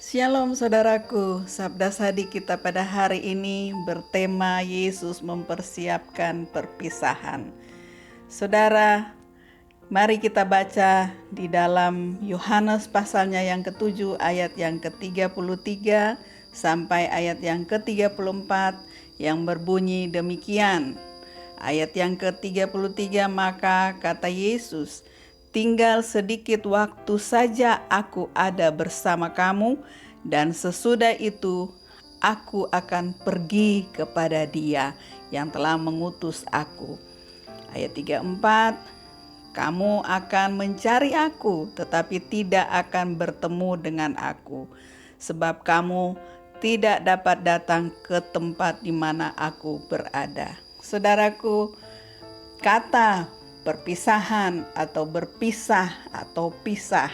Shalom saudaraku, Sabda Sadi kita pada hari ini bertema Yesus mempersiapkan perpisahan. Saudara, mari kita baca di dalam Yohanes pasalnya yang ke-7 ayat yang ke-33 sampai ayat yang ke-34 yang berbunyi demikian. Ayat yang ke-33, maka kata Yesus, "Tinggal sedikit waktu saja aku ada bersama kamu, dan sesudah itu aku akan pergi kepada Dia yang telah mengutus aku." Ayat 34, "Kamu akan mencari aku, tetapi tidak akan bertemu dengan aku, sebab kamu tidak dapat datang ke tempat di mana aku berada." Saudaraku, kata perpisahan atau berpisah atau pisah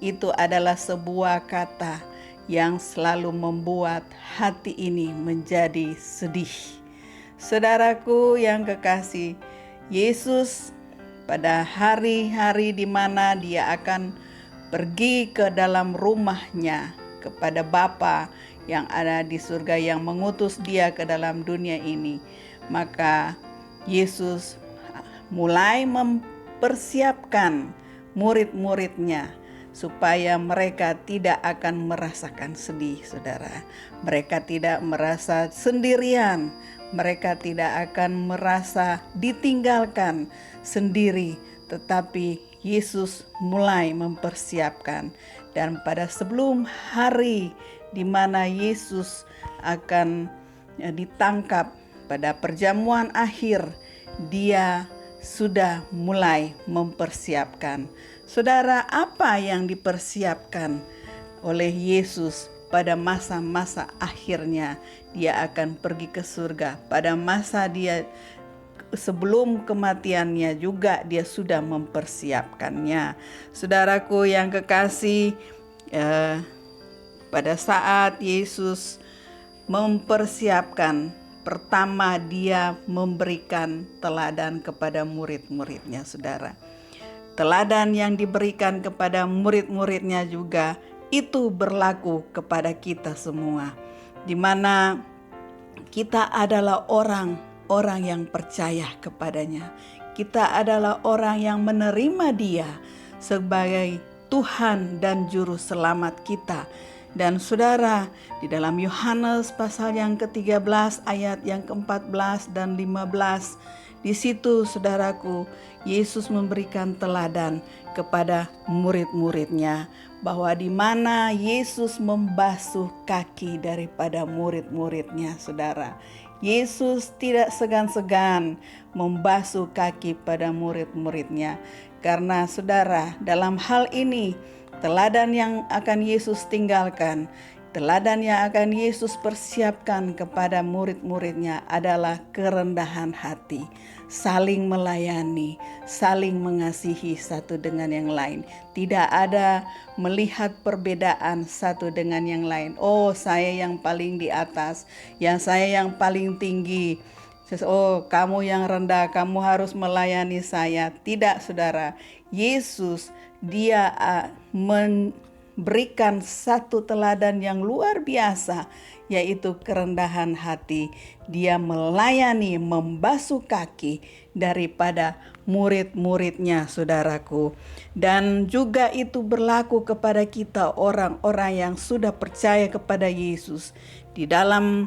itu adalah sebuah kata yang selalu membuat hati ini menjadi sedih. Saudaraku yang kekasih, Yesus pada hari-hari di mana Dia akan pergi ke dalam rumahnya kepada Bapa yang ada di surga yang mengutus Dia ke dalam dunia ini, maka Yesus mulai mempersiapkan murid-muridnya supaya mereka tidak akan merasakan sedih, saudara. Mereka tidak merasa sendirian, mereka tidak akan merasa ditinggalkan sendiri, tetapi Yesus mulai mempersiapkan. Dan pada sebelum hari di mana Yesus akan ditangkap pada perjamuan akhir, Dia sudah mulai mempersiapkan. Saudara, apa yang dipersiapkan oleh Yesus pada masa-masa akhirnya Dia akan pergi ke surga? Pada masa Dia sebelum kematiannya juga Dia sudah mempersiapkannya. Saudaraku yang kekasih, pada saat Yesus mempersiapkan, pertama Dia memberikan teladan kepada murid-muridnya, saudara. Teladan yang diberikan kepada murid-muridnya juga itu berlaku kepada kita semua, di mana kita adalah orang-orang yang percaya kepadanya. Kita adalah orang yang menerima Dia sebagai Tuhan dan Juru Selamat kita. Dan saudara, di dalam Yohanes pasal yang ke-13 ayat yang ke-14 dan 15, di situ saudaraku, Yesus memberikan teladan kepada murid-muridnya bahwa di mana Yesus membasuh kaki daripada murid-muridnya, saudara. Yesus tidak segan-segan membasuh kaki pada murid-muridnya, karena saudara, dalam hal ini teladan yang akan Yesus tinggalkan, teladan yang akan Yesus persiapkan kepada murid-muridnya adalah kerendahan hati, saling melayani, saling mengasihi satu dengan yang lain. Tidak ada melihat perbedaan satu dengan yang lain. Oh, saya yang paling di atas, saya yang paling tinggi. Oh, kamu yang rendah, kamu harus melayani saya. Tidak, saudara. Yesus, Dia memberikan satu teladan yang luar biasa, yaitu kerendahan hati. Dia melayani, membasuh kaki daripada murid-muridnya, saudaraku. Dan juga itu berlaku kepada kita, orang-orang yang sudah percaya kepada Yesus. Di dalam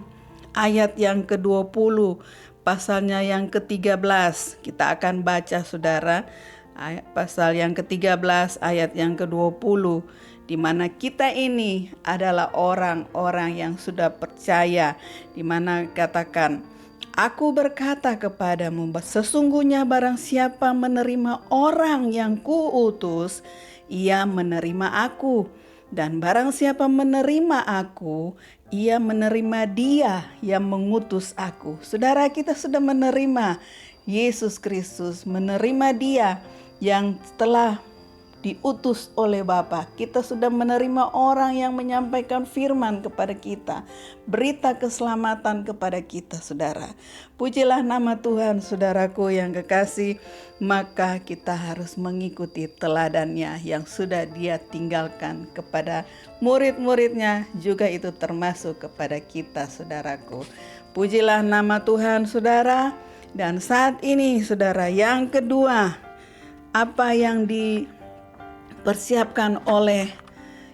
ayat yang ke-20, pasalnya yang ke-13, kita akan baca, saudara. Pasal yang ke-13 ayat yang ke-20, di mana kita ini adalah orang-orang yang sudah percaya, di mana katakan, "Aku berkata kepadamu, sesungguhnya barang siapa menerima orang yang kuutus, ia menerima aku. Dan barang siapa menerima aku, ia menerima Dia yang mengutus aku." Saudara, kita sudah menerima Yesus Kristus, menerima Dia yang telah diutus oleh Bapa. Kita sudah menerima orang yang menyampaikan firman kepada kita, berita keselamatan kepada kita, saudara. Pujilah nama Tuhan, saudaraku yang kekasih. Maka kita harus mengikuti teladannya yang sudah Dia tinggalkan kepada murid-muridnya, juga itu termasuk kepada kita, saudaraku. Pujilah nama Tuhan, saudara. Dan saat ini, saudara, yang kedua, apa yang dipersiapkan oleh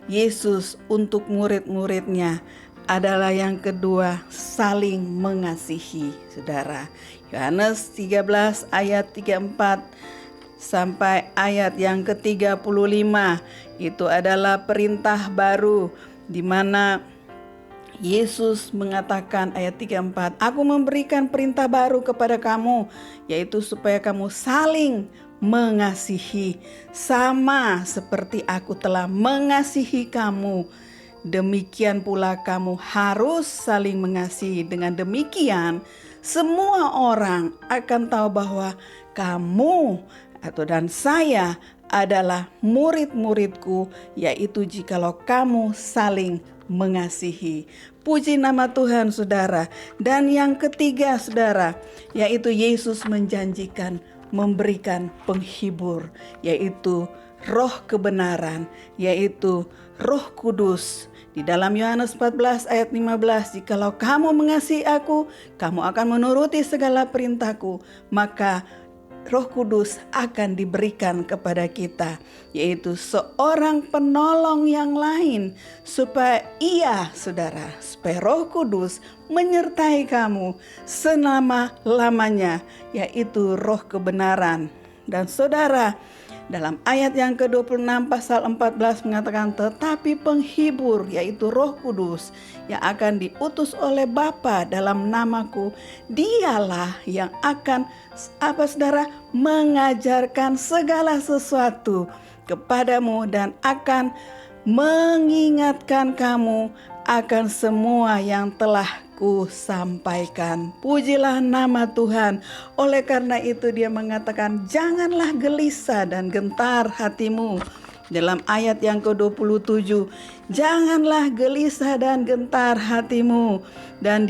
Yesus untuk murid-muridnya adalah yang kedua, saling mengasihi, saudara. Yohanes 13 ayat 34 sampai ayat yang ke-35 itu adalah perintah baru, di mana Yesus mengatakan ayat 34, "Aku memberikan perintah baru kepada kamu, yaitu supaya kamu saling mengasihi, sama seperti aku telah mengasihi kamu. Demikian pula kamu harus saling mengasihi. Dengan demikian, semua orang akan tahu bahwa kamu dan saya adalah murid-muridku, yaitu jikalau kamu saling mengasihi." Puji nama Tuhan, saudara. Dan yang ketiga, saudara, yaitu Yesus menjanjikan memberikan penghibur, yaitu Roh kebenaran, yaitu Roh Kudus. Di dalam Yohanes 14 ayat 15, "Jikalau kamu mengasihi aku, kamu akan menuruti segala perintahku, maka Roh Kudus akan diberikan kepada kita, yaitu seorang penolong yang lain, supaya supaya Roh Kudus menyertai kamu selama-lamanya, yaitu Roh kebenaran." Dan saudara, dalam ayat yang ke-26 pasal 14 mengatakan, "Tetapi penghibur, yaitu Roh Kudus, yang akan diutus oleh Bapa dalam namaku, Dialah yang akan saudara, mengajarkan segala sesuatu kepadamu dan akan mengingatkan kamu akan semua yang telah kusampaikan." Pujilah nama Tuhan. Oleh karena itu Dia mengatakan, janganlah gelisah dan gentar hatimu. Dalam ayat yang ke-27, janganlah gelisah dan gentar hatimu. Dan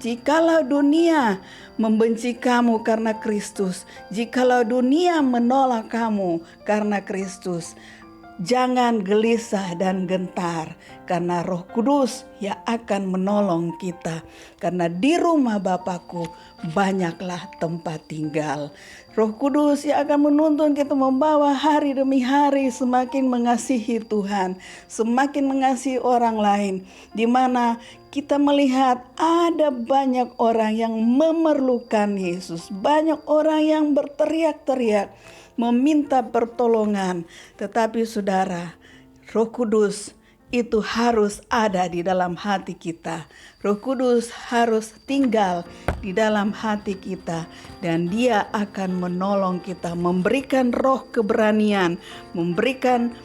jikalau dunia membenci kamu karena Kristus, jikalau dunia menolak kamu karena Kristus, jangan gelisah dan gentar, karena Roh Kudus yang akan menolong kita. Karena di rumah Bapakku banyaklah tempat tinggal. Roh Kudus yang akan menuntun kita membawa hari demi hari semakin mengasihi Tuhan, semakin mengasihi orang lain, di mana kita melihat ada banyak orang yang memerlukan Yesus, banyak orang yang berteriak-teriak meminta pertolongan. Tetapi saudara, Roh Kudus itu harus ada di dalam hati kita. Roh Kudus harus tinggal di dalam hati kita, dan Dia akan menolong kita, memberikan roh keberanian, memberikan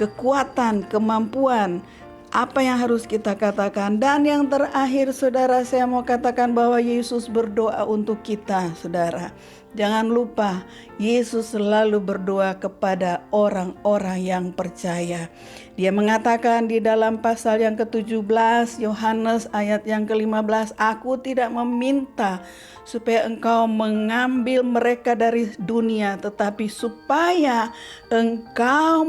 kekuatan, kemampuan, apa yang harus kita katakan. Dan yang terakhir, saudara, saya mau katakan bahwa Yesus berdoa untuk kita, saudara. Jangan lupa, Yesus selalu berdoa kepada orang-orang yang percaya. Dia mengatakan di dalam pasal yang ke-17 Yohanes ayat yang ke-15, "Aku tidak meminta supaya engkau mengambil mereka dari dunia, tetapi supaya engkau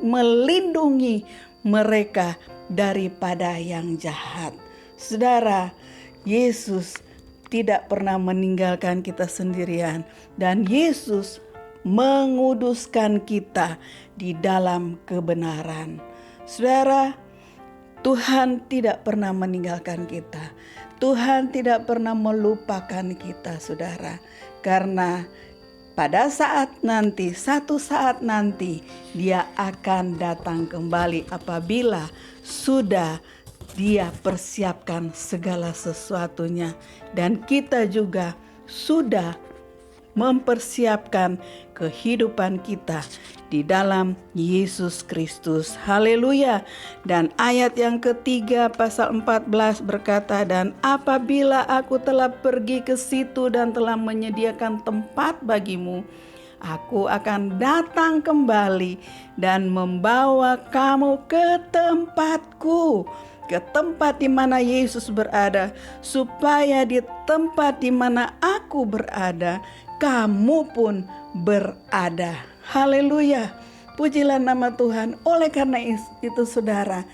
melindungi mereka daripada yang jahat." Saudara, Yesus tidak pernah meninggalkan kita sendirian, dan Yesus menguduskan kita di dalam kebenaran. Saudara, Tuhan tidak pernah meninggalkan kita. Tuhan tidak pernah melupakan kita, saudara. Karena pada satu saat nanti Dia akan datang kembali apabila sudah Dia persiapkan segala sesuatunya, dan kita juga sudah mempersiapkan kehidupan kita di dalam Yesus Kristus. Haleluya. Dan ayat yang ketiga pasal 14 berkata, "Dan apabila aku telah pergi ke situ dan telah menyediakan tempat bagimu, Aku akan datang kembali dan membawa kamu ke tempatku, ke tempat di mana Yesus berada, supaya di tempat di mana aku berada, kamu pun berada. Haleluya. Pujilah nama Tuhan. Oleh karena itu saudara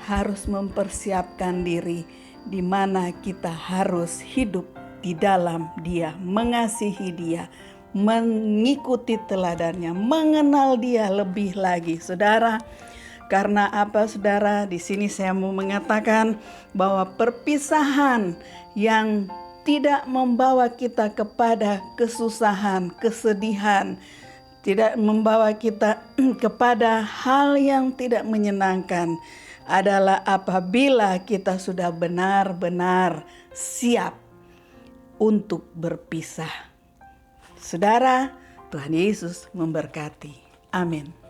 harus mempersiapkan diri di mana kita harus hidup di dalam Dia, mengasihi Dia, mengikuti teladannya, mengenal Dia lebih lagi. Saudara, karena apa saudara? Di sini saya mau mengatakan bahwa perpisahan yang tidak membawa kita kepada kesusahan, kesedihan, tidak membawa kita kepada hal yang tidak menyenangkan adalah apabila kita sudah benar-benar siap untuk berpisah. Saudara, Tuhan Yesus memberkati. Amin.